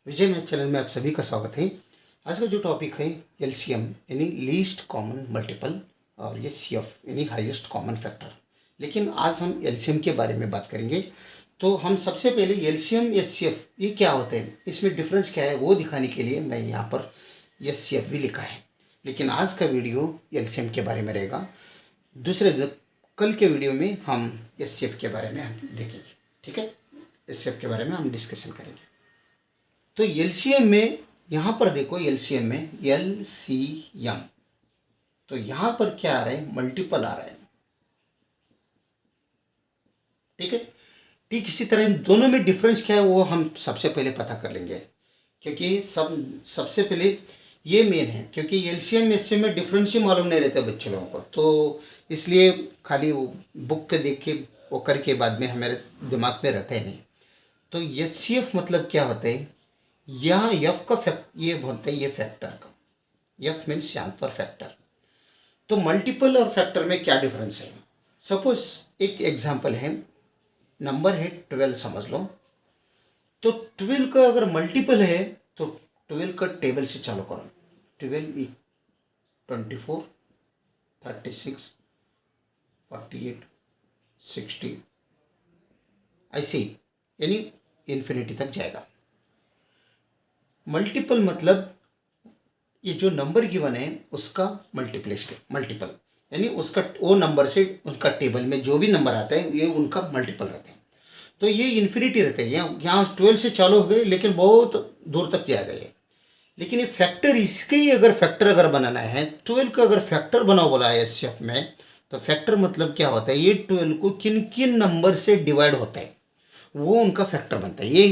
विजय math channel में आप सभी का स्वागत है। आज का जो टॉपिक है एलसीएम यानी लीस्ट कॉमन मल्टीपल और ये सीएफ यानी हाईएस्ट कॉमन फैक्टर। लेकिन आज हम एलसीएम के बारे में बात करेंगे। तो हम सबसे पहले एलसीएम या सीएफ ये क्या होते हैं, इसमें डिफरेंस क्या है वो दिखाने के लिए मैं यहाँ पर ये सीएफ भी लिखा है। लेकिन आज का वीडियो एलसीएम के बारे में रहेगा। दूसरे दिन कल के वीडियो में हम एचसीएफ के बारे में हम देखेंगे। ठीक है, एचसीएफ के बारे में हम डिस्कशन करेंगे। तो एलसीएम में यहाँ पर देखो, एलसीएम में एलसीएम तो यहाँ पर क्या आ रहा है, मल्टीपल आ रहा है। ठीक है, ठीक इसी तरह इन दोनों में डिफरेंस क्या है वो हम सबसे पहले पता कर लेंगे, क्योंकि सबसे पहले ये मेन है। क्योंकि एलसीएम एचसीएम में डिफरेंस ही मालूम नहीं रहता बच्चे लोगों को, तो इसलिए खाली वो बुक के देख के वो करके बाद में हमारे दिमाग में रहता है नहीं। तो एचसीएफ मतलब क्या होता है, यहाँ एफ का ये बोलते हैं ये फैक्टर का, एफ मीन्स यहाँ पर फैक्टर। तो मल्टीपल और फैक्टर में क्या डिफरेंस है। सपोज एक एग्जांपल है, नंबर है 12 समझ लो। तो 12 का अगर मल्टीपल है तो 12 का टेबल से चालू करो। 12 24 36 48 60 ऐसे यानी इन्फिनिटी तक जाएगा। मल्टीपल मतलब ये जो नंबर गिवन है उसका मल्टीपल यानी उसका वो नंबर से उनका टेबल में जो भी नंबर आता है ये उनका मल्टीपल रहते हैं। तो ये इन्फिनिटी रहते हैं। यहाँ 12 से चालू हो गए लेकिन बहुत दूर तक जाएगा ये। लेकिन ये फैक्टर, इसके ही अगर फैक्टर अगर बनाना है, 12 का अगर फैक्टर बनाओ बोला है एचसीएफ में, तो फैक्टर मतलब क्या होता है, ये 12 को किन किन नंबर से डिवाइड होता है वो उनका फैक्टर बनता है। ये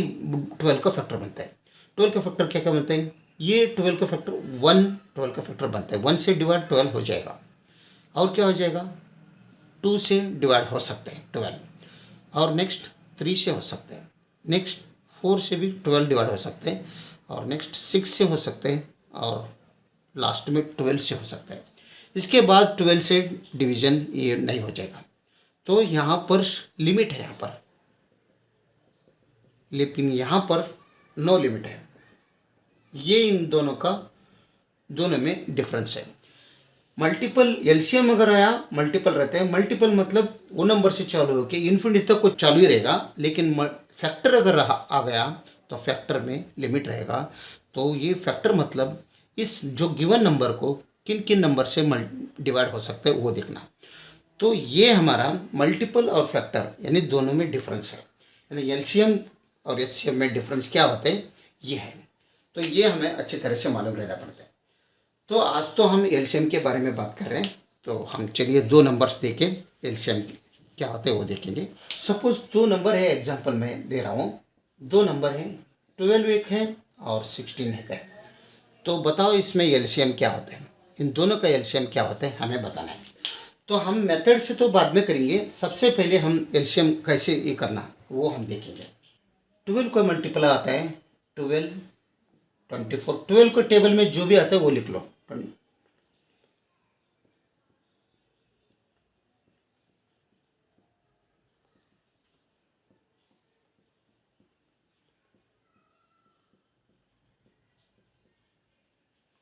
12 का फैक्टर बनता है। 12 का फैक्टर क्या क्या बनता है, ये 12 का फैक्टर 1 12 का फैक्टर बनता है। 1 से डिवाइड 12 हो जाएगा। और क्या हो जाएगा, 2 से डिवाइड हो सकते हैं 12, और नेक्स्ट 3 से हो सकते हैं, नेक्स्ट 4 से भी 12 डिवाइड हो सकते हैं, और नेक्स्ट 6 से हो सकते हैं, और लास्ट में 12 से हो सकता है। इसके बाद 12 से डिवीजन ये नहीं हो जाएगा। तो यहाँ पर लिमिट है यहाँ पर, लेकिन यहाँ पर नो लिमिट है। ये इन दोनों में डिफरेंस है। मल्टीपल एलसीएम अगर आया, मल्टीपल रहते हैं। मल्टीपल मतलब वो नंबर से चालू होकर इन्फिनिटी तक को चालू ही रहेगा। लेकिन फैक्टर अगर आ गया तो फैक्टर में लिमिट रहेगा। तो ये फैक्टर मतलब इस जो गिवन नंबर को किन किन नंबर से डिवाइड हो सकता है वो देखना। तो ये हमारा मल्टीपल और फैक्टर यानी दोनों में डिफरेंस है। यानी एलसीएम और एचसीएम में डिफरेंस क्या होते हैं ये है। तो ये हमें अच्छी तरह से मालूम रहना पड़ता है। तो आज तो हम एलसीएम के बारे में बात कर रहे हैं, तो हम चलिए 2 नंबर्स देके एलसीएम क्या होते हैं वो देखेंगे। सपोज 2 नंबर है, एग्जांपल मैं दे रहा हूँ। 2 नंबर है, 12 एक है और 16 एक है। तो बताओ इसमें एलसीएम क्या होता है, इन दोनों का एलसीएम क्या होता है हमें बताना है। तो हम मेथड से तो बाद में करेंगे, सबसे पहले हम एलसीएम कैसे ये करना वो हम देखेंगे। 12 का मल्टीपल आता है 12 24। 12 को टेबल में जो भी आता है वो लिख लो।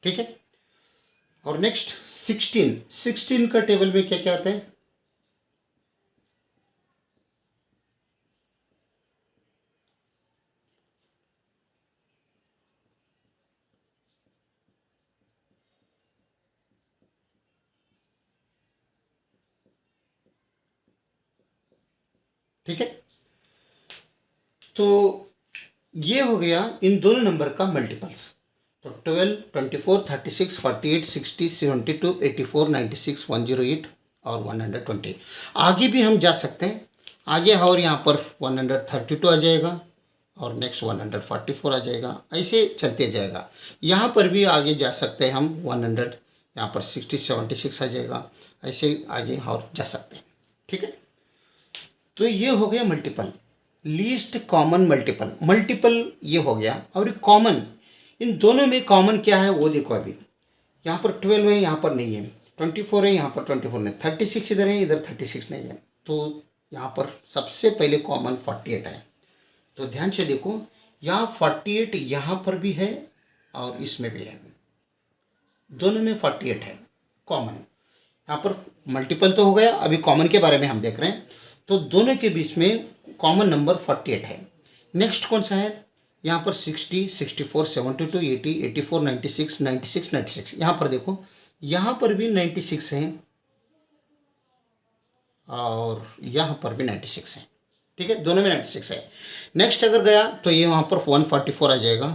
ठीक है, और नेक्स्ट 16 का टेबल में क्या क्या आता है, ठीक है। तो ये हो गया इन दोनों नंबर का मल्टीपल्स। तो 12 24 36 48 60 72 84 96 108 और 120। आगे भी हम जा सकते हैं आगे, और यहाँ पर 132 आ जाएगा और नेक्स्ट 144 आ जाएगा, ऐसे चलते जाएगा। यहाँ पर भी आगे जा सकते हैं हम 100, यहाँ पर 60 76 आ जाएगा, ऐसे आगे और जा सकते हैं। ठीक है, तो ये हो गया मल्टीपल, लीस्ट कॉमन मल्टीपल ये हो गया। और कॉमन, इन दोनों में कॉमन क्या है वो देखो। अभी यहाँ पर 12 है, यहाँ पर नहीं है। 24 है, यहाँ पर 24 नहीं। 36 इधर है, इधर 36 नहीं है। तो यहाँ पर सबसे पहले कॉमन 48 है। तो ध्यान से देखो, यहाँ 48 यहाँ पर भी है और इसमें भी है, दोनों में 48 है कॉमन। यहाँ पर मल्टीपल तो हो गया, अभी कॉमन के बारे में हम देख रहे हैं। तो दोनों के बीच में कॉमन नंबर 48 है। नेक्स्ट कौन सा है, यहाँ पर 60, 64, 72, 80, 84, 96, 96, 96। यहाँ पर देखो, यहाँ पर भी 96 है और यहाँ पर भी 96 है। ठीक है, दोनों में 96 है। नेक्स्ट अगर गया तो ये वहाँ पर 144 आ जाएगा,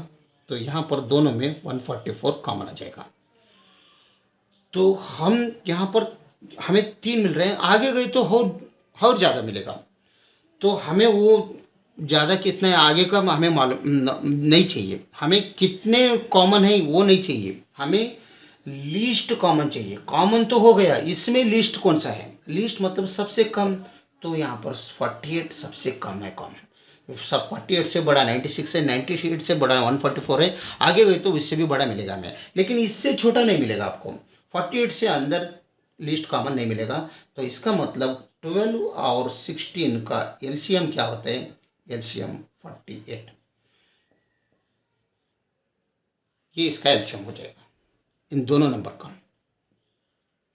तो यहाँ पर दोनों में 144 कॉमन आ जाएगा। तो हम यहाँ पर हमें 3 मिल रहे हैं, आगे गए तो और ज़्यादा मिलेगा। तो हमें वो ज़्यादा कितना है आगे का हमें मालूम नहीं चाहिए। हमें कितने कॉमन है वो नहीं चाहिए, हमें लीस्ट कॉमन चाहिए। कॉमन तो हो गया, इसमें लीस्ट कौन सा है, लीस्ट मतलब सबसे कम। तो यहाँ पर 48 सबसे कम है कॉमन। सब 48 से बड़ा 96 है, 98 से बड़ा 144 है। आगे गए तो इससे भी बड़ा मिलेगा हमें, लेकिन इससे छोटा नहीं मिलेगा आपको। 48 से अंदर लीस्ट कॉमन नहीं मिलेगा। तो इसका मतलब 12 और 16 का एलसीएम क्या होता है, एलसीएम 48। ये इसका एलसीएम हो जाएगा इन दोनों नंबर का।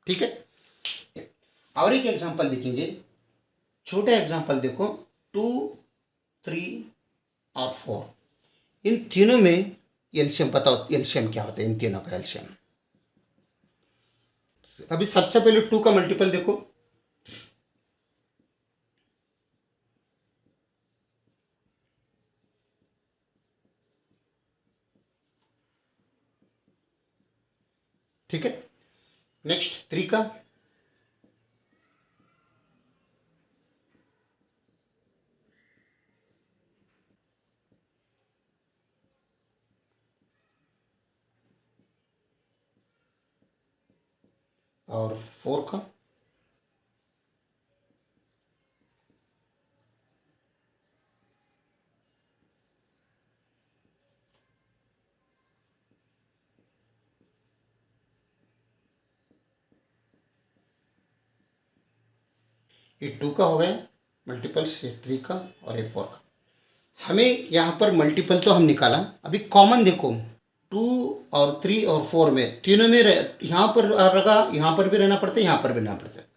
ठीक है, और एक एग्जांपल देखेंगे, छोटा एग्जांपल देखो, 2, 3 और 4। इन तीनों में एलसीएम बताओ, एलसीएम क्या होता है इन तीनों का एलसीएम। अभी सबसे पहले 2 का मल्टीपल देखो, ठीक है। नेक्स्ट 3 का, और 4 का, ये 2 का हो गया मल्टीपल, से 3 का और ये 4 का। हमें यहाँ पर मल्टीपल तो हम निकाला, अभी कॉमन देखो 2 और 3 और 4 में तीनों में यहाँ पर रखा, यहाँ पर भी रहना पड़ता है, यहाँ पर भी रहना पड़ता है।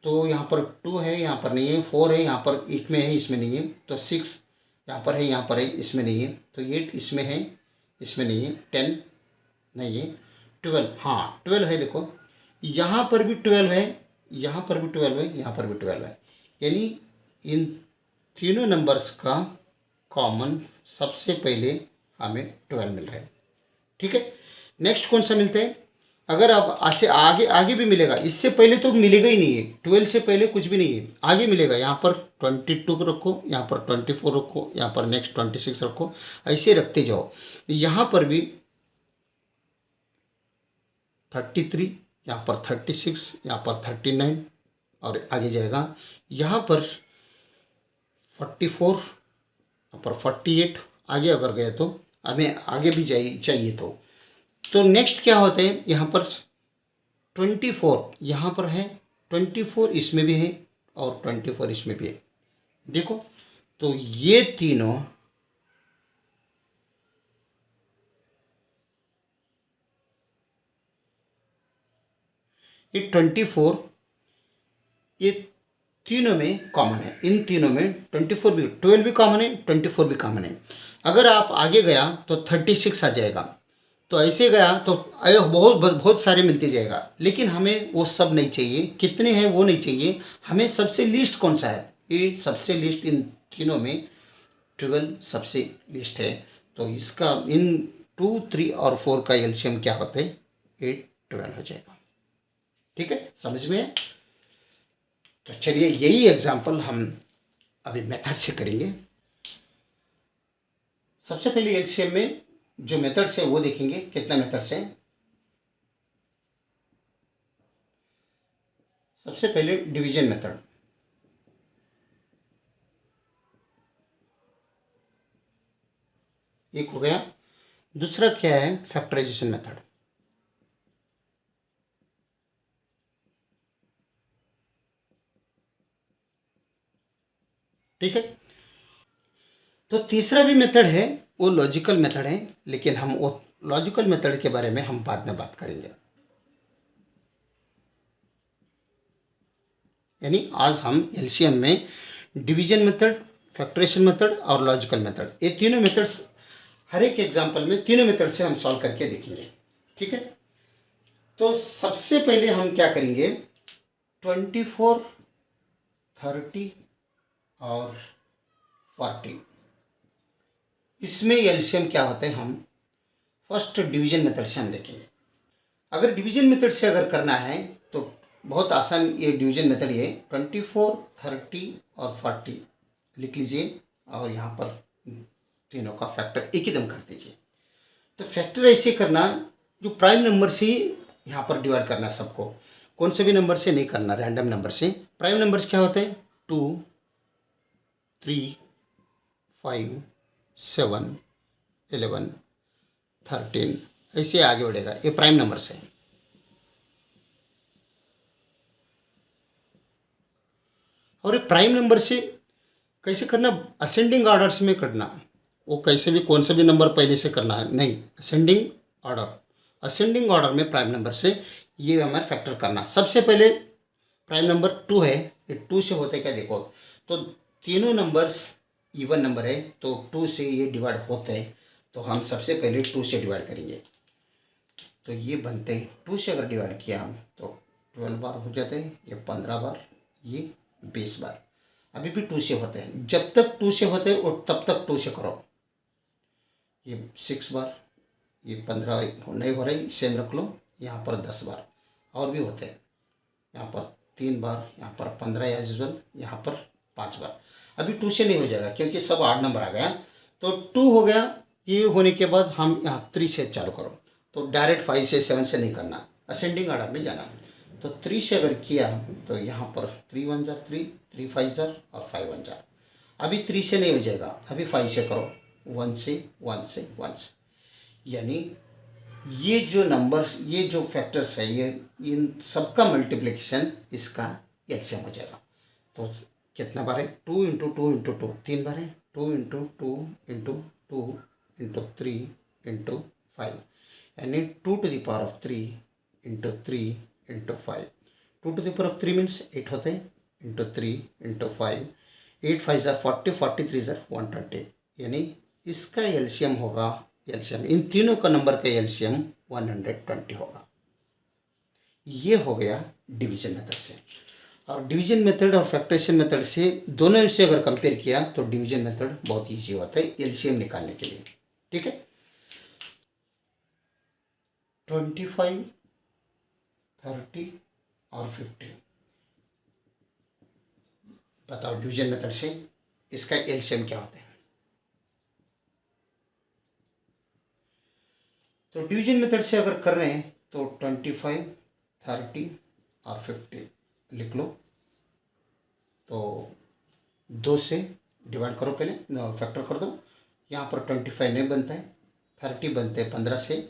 तो यहाँ पर 2 है, यहाँ पर नहीं है, 4 है, यहाँ पर एक में है, इसमें नहीं है। तो 6 यहाँ पर है, यहाँ पर है, इसमें नहीं है। तो 8 इसमें है, इसमें नहीं है। 10 नहीं है। 12, हाँ 12 है, देखो यहाँ पर भी 12 है, यहाँ पर भी 12 है, यहाँ पर भी 12 है। यानी इन तीनों नंबर्स का कॉमन सबसे पहले हमें 12 मिल रहा है। ठीक है, नेक्स्ट कौन सा मिलता है, अगर आप ऐसे आगे आगे भी मिलेगा, इससे पहले तो मिलेगा ही नहीं है, 12 से पहले कुछ भी नहीं है, आगे मिलेगा। यहाँ पर 22 रखो, यहाँ पर 24 रखो, यहाँ पर नेक्स्ट 26 रखो, ऐसे रखते जाओ। यहाँ पर भी 33, यहाँ पर 36, यहाँ पर 39 और आगे जाएगा। यहाँ पर 44, यहाँ पर 48, आगे अगर गए तो हमें आगे भी चाहिए। तो नेक्स्ट क्या होता है, यहाँ पर 24 यहाँ पर है, 24 इसमें भी है और 24 इसमें भी है। देखो, तो ये तीनों ये 24 ये तीनों में कॉमन है। इन तीनों में 24 भी, 12 भी कॉमन है, 24 भी कॉमन है। अगर आप आगे गया तो 36 आ जाएगा। तो ऐसे गया तो बहुत बहुत सारे मिलते जाएगा, लेकिन हमें वो सब नहीं चाहिए। कितने हैं वो नहीं चाहिए, हमें सबसे लीस्ट कौन सा है, ये सबसे लीस्ट इन तीनों में 12 सबसे लीस्ट है। तो इसका इन 2, 3 और 4 का एलसीएम क्या होता है, 8, 12 हो जाएगा। ठीक है, समझ में है। तो चलिए यही एग्जाम्पल हम अभी मेथड से करेंगे। सबसे पहले एलसीएम में जो मेथड्स है वो देखेंगे, कितना मेथड्स है। सबसे पहले डिवीजन मेथड, एक हो गया। दूसरा क्या है, फैक्टराइजेशन मेथड। ठीक है, तो तीसरा भी मेथड है, वो लॉजिकल मेथड है, लेकिन हम वो लॉजिकल मेथड के बारे में हम बाद में बात करेंगे। यानी आज हम एलसीएम में डिवीजन मेथड, फैक्टरेशन मेथड और लॉजिकल मेथड, ये तीनों मेथड्स हर एक एग्जाम्पल में तीनों मेथड से हम सॉल्व करके देखेंगे। ठीक है, तो सबसे पहले हम क्या करेंगे, 24, 30 और 40, इसमें एलसीएम क्या होते हैं, हम फर्स्ट डिवीजन मेथड से हम देखेंगे। अगर डिवीजन मेथड से अगर करना है तो बहुत आसान ये डिवीजन मेथड है। 24, 30 और 40 लिख लीजिए और यहाँ पर तीनों का फैक्टर एक ही दम कर दीजिए। तो फैक्टर ऐसे करना, जो प्राइम नंबर से यहाँ पर डिवाइड करना सबको, कौन से भी नंबर से नहीं करना, रैंडम नंबर से। प्राइम नंबर्स क्या होते हैं, 2, 3, 5, 7, 11, 13, ऐसे आगे बढ़ेगा, ये प्राइम नंबर्स है। और ये प्राइम नंबर से कैसे करना, असेंडिंग ऑर्डर्स में करना, वो कैसे भी कौन सा भी नंबर पहले से करना है नहीं, असेंडिंग ऑर्डर, असेंडिंग ऑर्डर में प्राइम नंबर से ये हमारे फैक्टर करना। सबसे पहले प्राइम नंबर 2 है, ये 2 से होते क्या देखो, तो तीनों नंबर्स इवन नंबर है तो 2 से ये डिवाइड होते हैं, तो हम सबसे पहले 2 से डिवाइड करेंगे। तो ये बनते हैं, 2 से अगर डिवाइड किया हम तो 12 बार हो जाते हैं, ये 15 बार, ये 20 बार। अभी भी 2 से होते हैं, जब तक 2 से होते हैं और तब तक 2 से करो। ये 6 बार, ये 15 नहीं हो रही, सेम रख लो। यहाँ पर 10 बार और भी होते हैं, यहाँ पर 3 बार, यहाँ पर 15 एज यूजुअल, यहाँ पर 5 बार। अभी 2 से नहीं हो जाएगा क्योंकि सब 8 नंबर आ गया, तो 2 हो गया। ये होने के बाद हम यहाँ 3 से चालू करो, तो डायरेक्ट 5 से 7 से नहीं करना, असेंडिंग ऑर्डर में जाना। तो 3 से अगर किया तो यहाँ पर 3 1 जार 3, 3 5 जार और 5 1 जार। अभी 3 से नहीं हो जाएगा, अभी 5 से करो, 1 से 1 से 1 से। यानी ये जो नंबर्स, ये जो फैक्टर्स है, ये इन सबका मल्टीप्लिकेशन इसका एलसीएम हो जाएगा। तो कितना बार है, 2 इंटू 2 इंटू 2, 3 बार है, 2 इंटू 2 इंटू 2 इंटू 3 इंटू 5, यानी 2 to the power of 3 into 3 into 5। 2 to the power of 3 means 8 होते हैं, इंटू 3 इंटू 5, 8 5 जार 40, 43 जार 120, यानी इसका एलसीएम होगा, एलसीएम इन तीनों का नंबर का एलसीएम 120 होगा। ये हो गया डिवीजन मेथड से। और डिवीजन मेथड और फैक्टरेशन मेथड से दोनों से अगर कंपेयर किया तो डिवीजन मेथड बहुत ईजी होता है एलसीएम निकालने के लिए। ठीक है, 25, 30 और 50, बताओ डिवीजन मेथड से इसका एलसीएम क्या होता है। तो डिवीजन मेथड से अगर कर रहे हैं तो 25, 30 और 50 लिख लो। तो 2 से डिवाइड करो, पहले फैक्टर कर दो। यहाँ पर 25 नहीं बनता है, 30 बनते हैं 15 से,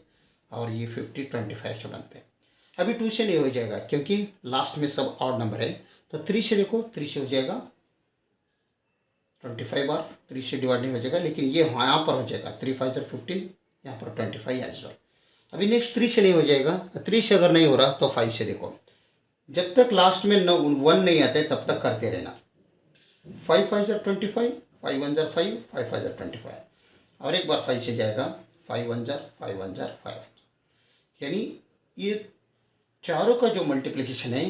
और ये 50 25 से बनते हैं। अभी 2 से नहीं हो जाएगा क्योंकि लास्ट में सब ऑड नंबर है। तो 3 से देखो, 3 से हो जाएगा 25 बार, 3 से डिवाइड नहीं हो जाएगा, लेकिन ये यहाँ पर हो जाएगा 3 5 जार 15, यहाँ पर 25 एज वेल। अभी नेक्स्ट 3 से नहीं हो जाएगा, 3 से अगर नहीं हो रहा तो 5 से देखो, जब तक लास्ट में 1 नहीं आते तब तक करते रहना। 5 5 जार 25, 5 1 जार 5, 5 5 जार 25, और एक बार 5 से जाएगा, 5 1 जार 5 1 जार 5, यानी ये चारों का जो मल्टीप्लिकेशन है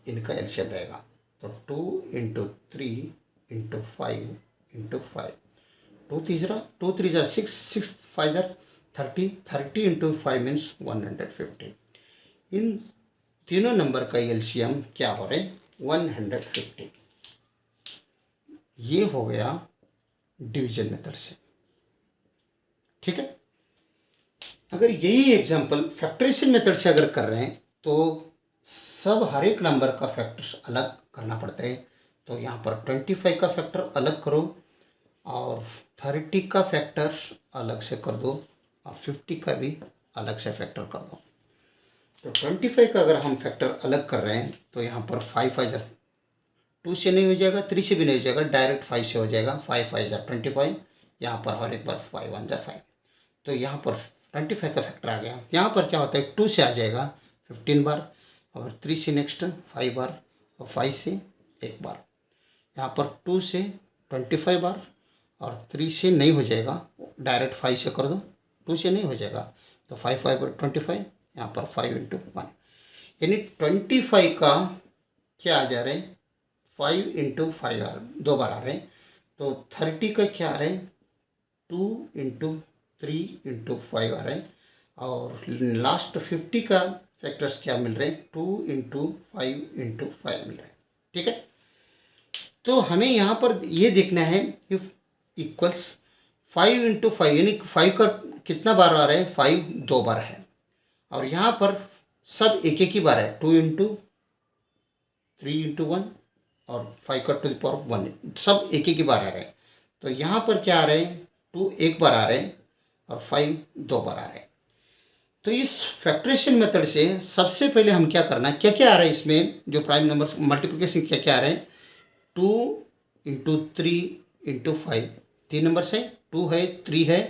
इनका एलसीएम रहेगा। तो 2 into 3 into 5 into 5, 2 3 jar 6, 6 5 jar 30, 30 into 5 means 150। इन तीनों नंबर का एलसीएम क्या हो रहा है, 150। ये हो गया डिवीजन मेथड से। ठीक है, अगर यही एग्जांपल फैक्टरेशन मेथड से अगर कर रहे हैं तो सब हर एक नंबर का फैक्टर अलग करना पड़ता है। तो यहाँ पर 25 का फैक्टर अलग करो, और 30 का फैक्टर अलग से कर दो, और 50 का भी अलग से फैक्टर कर दो। तो 25 का अगर हम फैक्टर अलग कर रहे हैं तो यहाँ पर 5 5 जार 2 से नहीं हो जाएगा, 3 से भी नहीं हो जाएगा, डायरेक्ट 5 से हो जाएगा। 5 5 जार 25, यहाँ पर और एक बार 5 1 जा 5, तो यहाँ पर 25 का फैक्टर आ गया। यहाँ पर क्या होता है 2 से आ जाएगा 15 बार, और 3 से नेक्स्ट 5 बार, और 5 से एक बार। यहाँ पर 2 से 25 बार, और 3 से नहीं हो जाएगा, डायरेक्ट 5 से कर दो, 2 से नहीं हो जाएगा, तो 5 5 25, यहाँ पर 5 × 1, यानी 25 का क्या आ जा रहे हैं 5 × 5 दो बार आ रहे हैं, तो 30 का क्या आ रहे हैं 2 × 3 × 5 आ रहे हैं, और लास्ट 50 का फैक्टर्स क्या मिल रहे हैं 2 × 5 × 5 मिल रहे हैं। ठीक है, तो हमें यहाँ पर ये देखना है इफ इक्वल्स 5 × 5, यानी 5 का कितना बार आ रहा है 5 दो बार है, और यहाँ पर सब एक एक ही बार है 2 × 3 × 1 और 5 का टू द पावर 1, सब एक एक ही बार आ रहे हैं। तो यहाँ पर क्या आ रहे हैं 2 एक बार आ रहे हैं और 5 दो बार आ रहे हैं। तो इस फैक्टरेशन मेथड से सबसे पहले हम क्या करना है, क्या क्या आ रहा है इसमें जो प्राइम नंबर मल्टीप्लिकेशन क्या क्या आ रहे हैं 2 × 3 × 5, 3 नंबर्स है, 2 है 3 है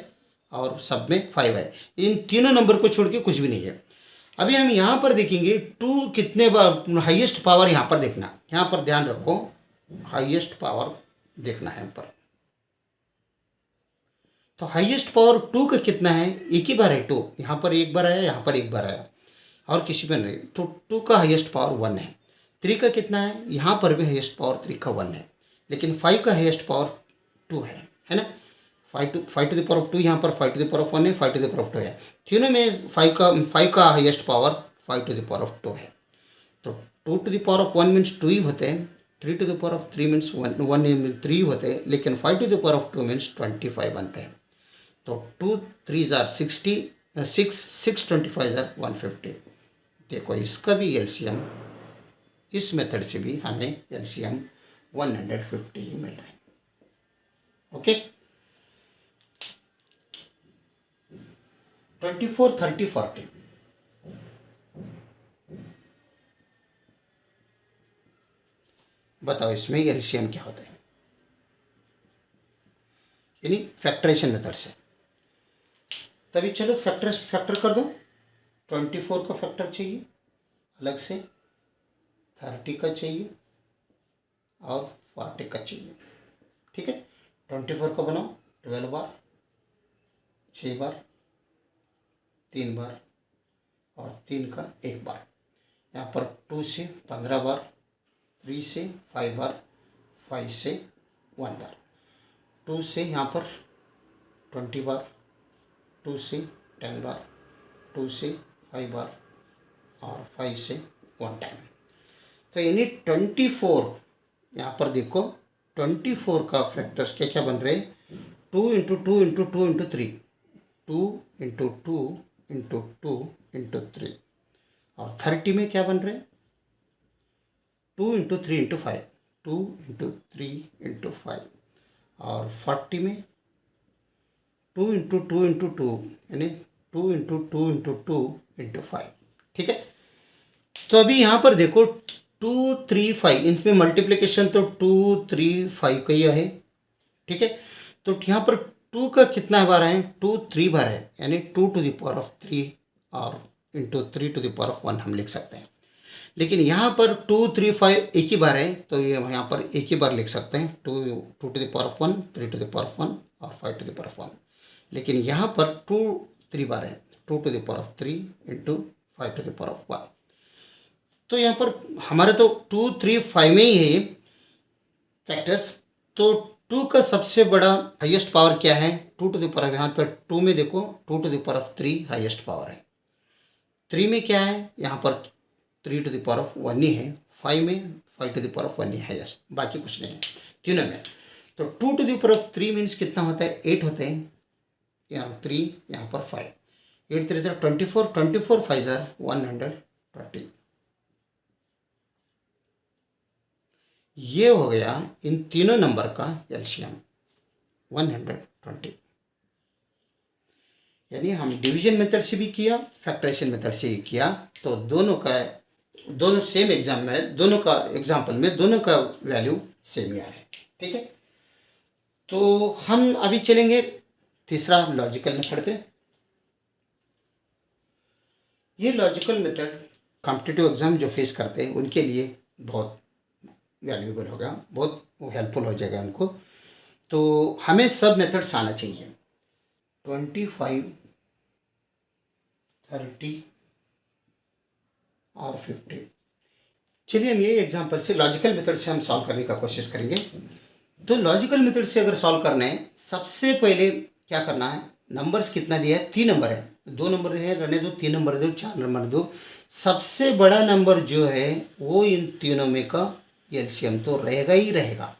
और सब में 5 है, इन तीनों नंबर को छोड़ के कुछ भी नहीं है। अभी हम यहाँ पर देखेंगे 2 कितने बार हाईएस्ट पावर यहाँ पर देखना, यहाँ पर ध्यान रखो हाईएस्ट पावर देखना है यहाँ पर। तो हाईएस्ट पावर 2 का कितना है, एक ही बार है 2, यहाँ पर एक बार आया, यहाँ पर एक बार आया और किसी पर नहीं, तो 2 का हाईएस्ट पावर 1 है। 3 का कितना है, यहाँ पर भी हाईएस्ट पावर 3 का 1 है, लेकिन 5 का हाईएस्ट पावर 2 है ना। 5 टू द पावर ऑफ 2, यहाँ पर 5 टू द पावर ऑफ 1 है, 5 टू द पावर ऑफ 2 है, तीनों में 5 का highest power 5 to the power of 2 है। तो 2 to the power of 1 means 2 ही होते हैं, 3 to the power of 3 means 1 3 होते हैं, लेकिन 5 to the power of 2 means 25 बनते हैं। तो 2 3 60, 6 25 150। देखो इसका भी एलसीएम इस मेथड से भी हमें एलसीएम 150 ही मिल रहा है। ओके, 24 30 40, बताओ इसमें एलसीएम क्या होता है, यानी फैक्टरेशन मेथड से। तभी चलो फैक्टर कर दो। 24 का फैक्टर चाहिए अलग से, 30 का चाहिए और 40 का चाहिए। ठीक है, 24 का बनाओ 12 बार, 6 बार, 3 बार और 3 का 1 बार। यहाँ पर 2 से 15 बार, 3 से 5 बार, 5 से 1 बार, 2 से यहाँ पर 20 बार, 2 से 10 बार, 2 से 5 बार और 5 से 1 टाइम। तो यानी 24, यहाँ पर देखो 24 का फैक्टर्स क्या क्या बन रहे हैं 2 × 2 × 2 × 3, 2 × 2 × 2 × 3, और 30 में क्या बन रहे हैं 2 × 3 × 5, 2 × 3 × 5, और 40 में 2 × 2 × 2 यानी 2 × 2 × 2 × 5। ठीक है, तो अभी यहाँ पर देखो 2 3 5, इनमें मल्टीप्लिकेशन तो 2 3 5 का ही है। ठीक है, तो यहाँ पर 2 का कितना बार है 2 3 बार है, यानी 2 टू द पावर ऑफ 3 और into 3 to the power of 1 हम लिख सकते हैं। लेकिन यहाँ पर 2 3 5 एक ही बार है, तो ये यहाँ पर एक ही बार लिख सकते हैं 2 to the power of 1, 3 to the power of 1 और 5 टू द पावर ऑफ 1। लेकिन यहाँ पर 2 3 बार है, 2 to the power of 3 into 5 to the power of 1। तो यहाँ पर हमारे तो 2 3 5 में ही है ये फैक्टर्स। तो 2 का सबसे बड़ा हाईएस्ट पावर क्या है 2 टू द पावर, यहाँ पर 2 में देखो 2 टू द पावर ऑफ 3 हाईएस्ट पावर है। 3 में क्या है यहाँ पर 3 टू द पावर ऑफ 1 ही है। 5 में 5 टू द पावर ऑफ 1 ही हाईएस्ट, बाकी कुछ नहीं है तीनों में। तो 2 to the power of 3 means कितना होता है 8 होते हैं, यहाँ 3 यहाँ पर 5, 8 3 24, 24 5 120। ये हो गया इन तीनों नंबर का एलसीएम 120। यानी हम डिवीजन मेथड से भी किया, फैक्टरेशन मेथड से ही किया, तो दोनों सेम एग्जाम में, दोनों का एग्जाम्पल में दोनों का वैल्यू सेम ही आ रहा है। ठीक है, तो हम अभी चलेंगे तीसरा लॉजिकल मेथड पे। ये लॉजिकल मेथड कॉम्पिटिटिव एग्ज़ाम जो फेस करते हैं उनके लिए बहुत वैल्यूएबल होगा, बहुत हेल्पफुल हो जाएगा उनको। तो हमें सब मेथड्स आना चाहिए, 25, 30 और 50। चलिए हम ये एग्जांपल से लॉजिकल मेथड से हम सॉल्व करने का कोशिश करेंगे। तो लॉजिकल मेथड से अगर सॉल्व करना है, सबसे पहले क्या करना है, नंबर्स कितना दिया है, 3 नंबर है, 2 नंबर दिए हैं, रहने दो, 3 नंबर दो, 4 नंबर दो। सबसे बड़ा नंबर जो है वो इन तीनों में का एलसीएम तो रहेगा ही रहेगा।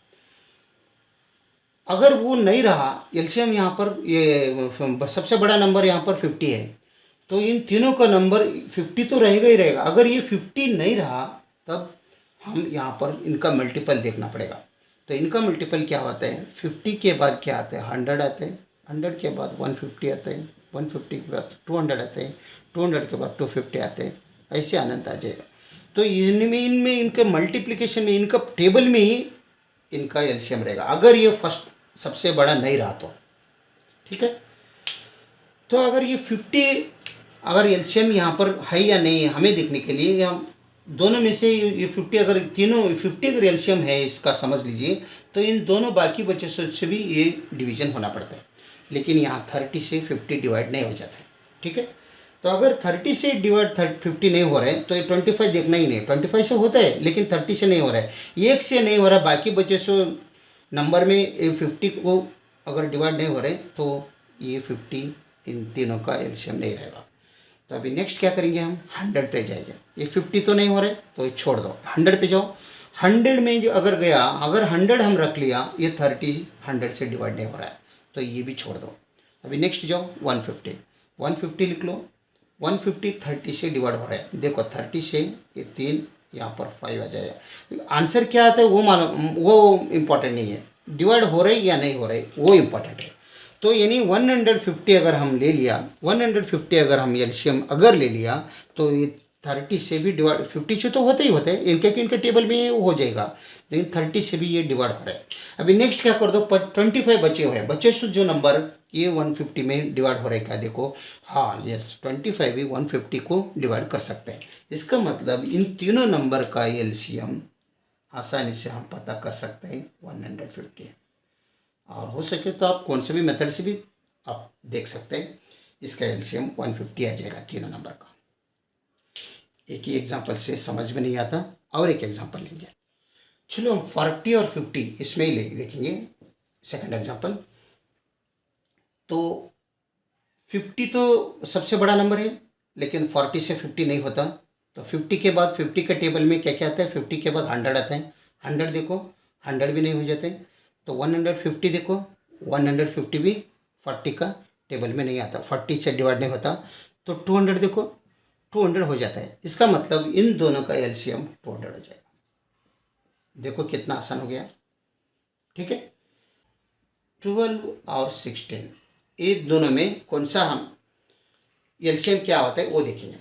अगर वो नहीं रहा एलसीएम, यहाँ पर ये सबसे बड़ा नंबर यहाँ पर 50 है, तो इन तीनों का नंबर 50 तो रहेगा ही रहेगा। अगर ये 50 नहीं रहा तब हम यहाँ पर इनका मल्टीपल देखना पड़ेगा। तो इनका मल्टीपल क्या होता है, 50 के बाद क्या आता है, 100 आते हैं, 100 के बाद 150 आते हैं, 150 के बाद 200 आते हैं, 200 के बाद 250 आते हैं, ऐसे अनंत आ जाएगा। तो इनमें इनके मल्टीप्लिकेशन में, इनका टेबल में ही इनका एलसीएम रहेगा, अगर ये फर्स्ट सबसे बड़ा नहीं रहा तो। ठीक है, तो अगर ये 50, अगर एलसीएम यहाँ पर है या नहीं है हमें देखने के लिए, हम दोनों में से ये 50, अगर तीनों 50 अगर एलसीएम है इसका समझ लीजिए, तो इन दोनों बाकी बच्चों से भी ये डिवीजन होना पड़ता है। लेकिन यहाँ 30 से 50 डिवाइड नहीं हो जाता है। ठीक है, तो अगर 30 से डिवाइड 50 नहीं हो रहा है तो ये 25 देखना ही नहीं, 25 से होता है लेकिन 30 से नहीं हो रहा है, एक से नहीं हो रहा, बाकी बच्चे से नंबर में 50 को अगर डिवाइड नहीं हो रहे तो ये 50 इन तीनों का एलसीएम नहीं रहेगा। तो अभी नेक्स्ट क्या करेंगे, हम 100 पे जाएंगे। ये 50 तो नहीं हो रहे तो ये छोड़ दो, 100 पे जाओ। 100 में जो अगर गया, अगर 100 हम रख लिया, ये 30 100 से डिवाइड नहीं हो रहा है तो ये भी छोड़ दो। अभी नेक्स्ट जाओ 150 लिख लो। 150 30 से डिवाइड हो रहा है, देखो 30 से ये 3, यहाँ पर 5 आ जाएगा। आंसर क्या आता है वो मालूम, वो इम्पोर्टेंट नहीं है, डिवाइड हो रही या नहीं हो रही वो इम्पोर्टेंट है। तो यानी 150 अगर हम ले लिया, 150 अगर हम एलसीएम अगर ले लिया, तो ये 30 से भी डिवाइड, 50 से तो होते ही होते हैं इनके, इनके टेबल में हो जाएगा, लेकिन 30 से भी ये डिवाइड हो रहा है। अभी नेक्स्ट क्या कर दो, 25 बचे हुए हैं, बचे जो नंबर ये 150 में डिवाइड हो रहा है क्या, देखो हाँ यस, 25 भी 150 को डिवाइड कर सकते हैं। इसका मतलब इन तीनों नंबर का एलसीएम आसानी से हम पता कर सकते हैं 150। और हो सके तो आप कौन से भी मेथड से भी आप देख सकते हैं, इसका एलसीएम 150 आ जाएगा तीनों नंबर का। एक ही एग्जांपल से समझ में नहीं आता, और एक एग्जांपल लेंगे। चलो हम 40 और 50 इसमें ही ले देखेंगे सेकंड एग्जांपल। तो 50 तो सबसे बड़ा नंबर है, लेकिन 40 से 50 नहीं होता। तो 50 के बाद 50 के टेबल में क्या क्या आता है, 50 के बाद 100 आता है, 100 देखो 100 भी नहीं हो जाते। तो 150 देखो, 150 भी 40 का टेबल में नहीं आता, 40 से डिवाइड नहीं होता। तो 200 देखो, 200 हो जाता है। इसका मतलब इन दोनों का एलसीएम 200 हो जाएगा। देखो कितना आसान हो गया। ठीक है, 12 और 16 ये दोनों में कौन सा हम एलसीएम क्या होता है वो देखेंगे।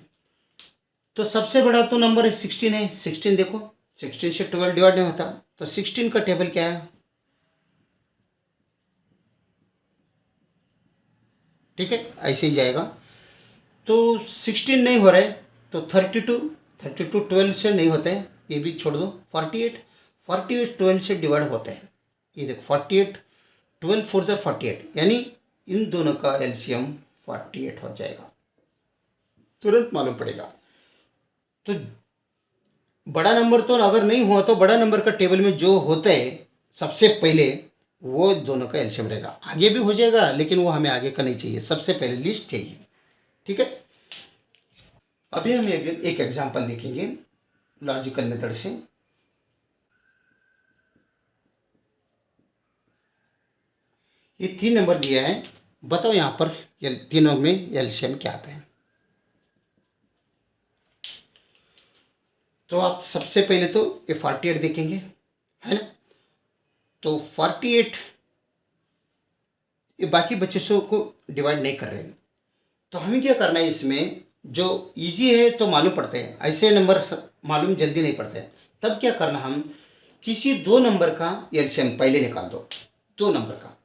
तो सबसे बड़ा तो नंबर है 16 है, 16 देखो, 16 से 12 डिवाइड नहीं होता, तो 16 का टेबल क्या है। ठीक है, ऐसे ही जाएगा। तो 16 नहीं हो रहा है तो 32 12 से नहीं होता है, ये भी छोड़ दो। 48 12 से डिवाइड होता है, ये देखो 48, 12 4 जा 48, यानी इन दोनों का एलसीएम 48 हो जाएगा, तुरंत मालूम पड़ेगा। तो बड़ा नंबर तो अगर नहीं हुआ तो बड़ा नंबर का टेबल में जो होता है सबसे पहले वो दोनों का एलसीएम रहेगा। आगे भी हो जाएगा लेकिन वो हमें आगे का नहीं चाहिए, सबसे पहले लिस्ट चाहिए। ठीक है, अभी हम एक एग्जांपल देखेंगे लॉजिकल मेथड से। ये 3 नंबर दिया है, बताओ यहाँ पर तीनों में एलसीएम क्या आता है। तो आप सबसे पहले तो ये 48 देखेंगे, है ना। तो 48 ये बाकी बच्चों को डिवाइड नहीं कर रहे हैं, तो हमें क्या करना है, इसमें जो इजी है तो मालूम पड़ते हैं, ऐसे नंबर मालूम जल्दी नहीं पड़ते हैं। तब क्या करना, हम किसी 2 नंबर का एलसीएम पहले निकाल दो, 2 नंबर का।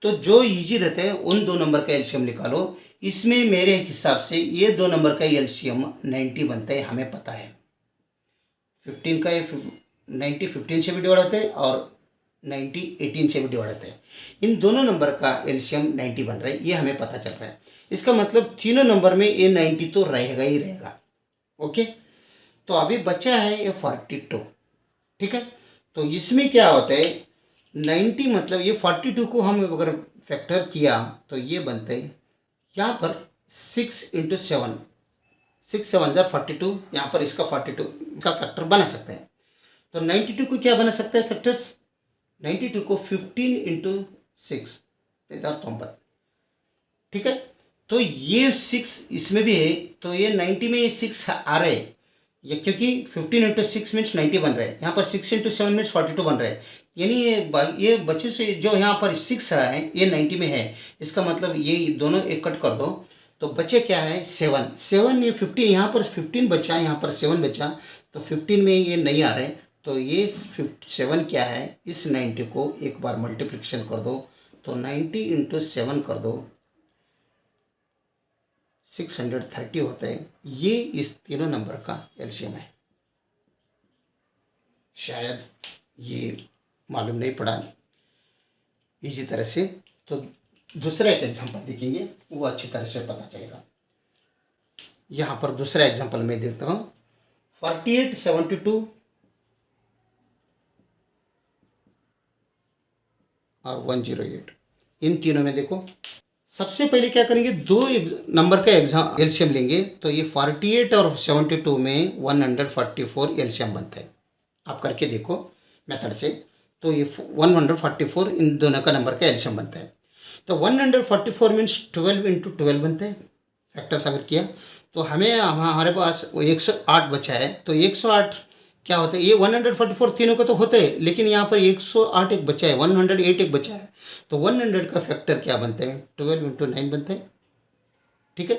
तो जो इजी रहते हैं उन 2 नंबर का एलसीएम निकालो। इसमें मेरे हिसाब से ये 2 नंबर का एलसीएम 90 बनता है, हमें पता है। 15 का ये 90 15 से भी डिवाइड होता है और 90 18 से भी डिवाइड होता है। इन दोनों नंबर का एलसीएम 90 बन रहा है, ये हमें पता चल रहा है। इसका मतलब तीनों नंबर में ये 90 तो रहेगा ही रहेगा। ओके, तो अभी बचा है ये 42। ठीक है, तो इसमें क्या होता है 90 मतलब ये 42 को हम अगर फैक्टर किया तो ये बनते हैं यहाँ पर 6 × 7, 6 7 42, यहाँ पर इसका 42 का फैक्टर बना सकते हैं। तो 92 को क्या बना सकते हैं फैक्टर्स, 92 को 15 × 6 93। ठीक है, तो ये 6 इसमें भी है, तो ये 90 में ये 6 आ रहे हैं ये, क्योंकि 15 × 6 मीन्स 90 बन रहे हैं, यहाँ पर 6 × 7 मीन्स 42 बन रहे हैं। यानी ये बच्चे से जो यहाँ पर 6 आ है ये 90 में है, इसका मतलब ये दोनों एक कट कर दो तो बचे क्या है 7 7, ये 15 यहाँ पर 15 बचा, यहाँ पर 7 बचा, तो 15 में ये नहीं आ रहे, तो ये 7 क्या है, इस 90 को एक बार मल्टीप्लिकेशन कर दो, तो 90 × 7 कर दो 630 होता है। ये इस तीनों नंबर का एलसीएम है। शायद ये मालूम नहीं पड़ा इसी तरह से, तो दूसरा एक एग्जांपल देखेंगे वो अच्छी तरह से पता चलेगा। यहाँ पर दूसरा एग्जांपल मैं देता हूँ 48 72 और 108। इन तीनों में देखो, सबसे पहले क्या करेंगे, 2 नंबर का एलसीएम लेंगे, तो ये 48 और 72 में 144 एलसीएम बनता है। आप करके देखो मेथड से, तो ये 144 इन दोनों का नंबर का एलसीएम बनता है। तो 144 मीन्स 12 × 12 बनता है। फैक्टर्स अगर किया तो हमारे पास 108 बचा है, तो 108 क्या होता है, ये 144 तीनों का तो होता है, लेकिन यहाँ पर 108 एक बचा है, 108 एक बचा है, तो 100 का फैक्टर क्या बनता है 12 × 9 बनता है। ठीक है,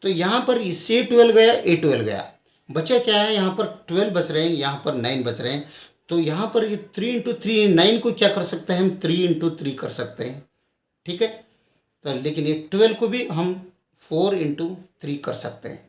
तो यहाँ पर इससे 12 गया, ए 12 गया, बचा क्या है, यहाँ पर 12 बच रहे हैं, यहाँ पर 9 बच रहे हैं, तो यहाँ पर ये 3 × 3 9 को क्या कर सकते हैं हम 3 × 3 कर सकते हैं। ठीक है, तो लेकिन ये 12 को भी हम 4 × 3 कर सकते हैं,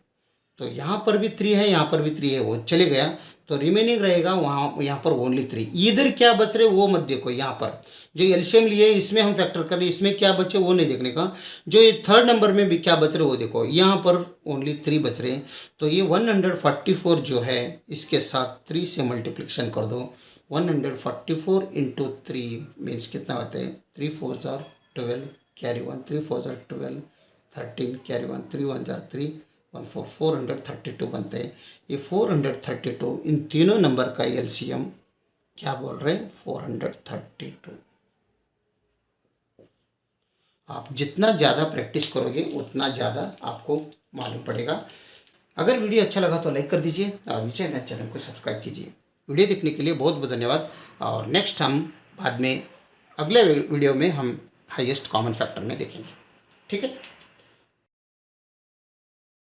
तो यहाँ पर भी 3 है, यहाँ पर भी 3 है, वो चले गया, तो रिमेनिंग रहेगा वहाँ यहाँ पर ओनली 3। इधर क्या बच रहे वो मत देखो, यहाँ पर जो एलसीएम लिए इसमें हम फैक्टर कर रहे, इसमें क्या बचे वो नहीं देखने का, जो ये थर्ड नंबर में भी क्या बच रहे वो देखो, यहाँ पर ओनली 3 बच रहे हैं, तो ये 144 जो है इसके साथ 3 से मल्टीप्लिकेशन कर दो। 144 × 3 मीन्स कितना होता है, 3 4 12 कैरी 1, 3 4 12 13 कैरी 1, 3 1 3 1 4 432 बनते हैं। ये 432 इन तीनों नंबर का एलसीएम क्या बोल रहे हैं 432। आप जितना ज़्यादा प्रैक्टिस करोगे उतना ज़्यादा आपको मालूम पड़ेगा। अगर वीडियो अच्छा लगा तो लाइक कर दीजिए और चैनल को सब्सक्राइब कीजिए। वीडियो देखने के लिए बहुत बहुत धन्यवाद, और नेक्स्ट हम बाद में अगले वीडियो में हम हाईएस्ट कॉमन फैक्टर में देखेंगे। ठीक है।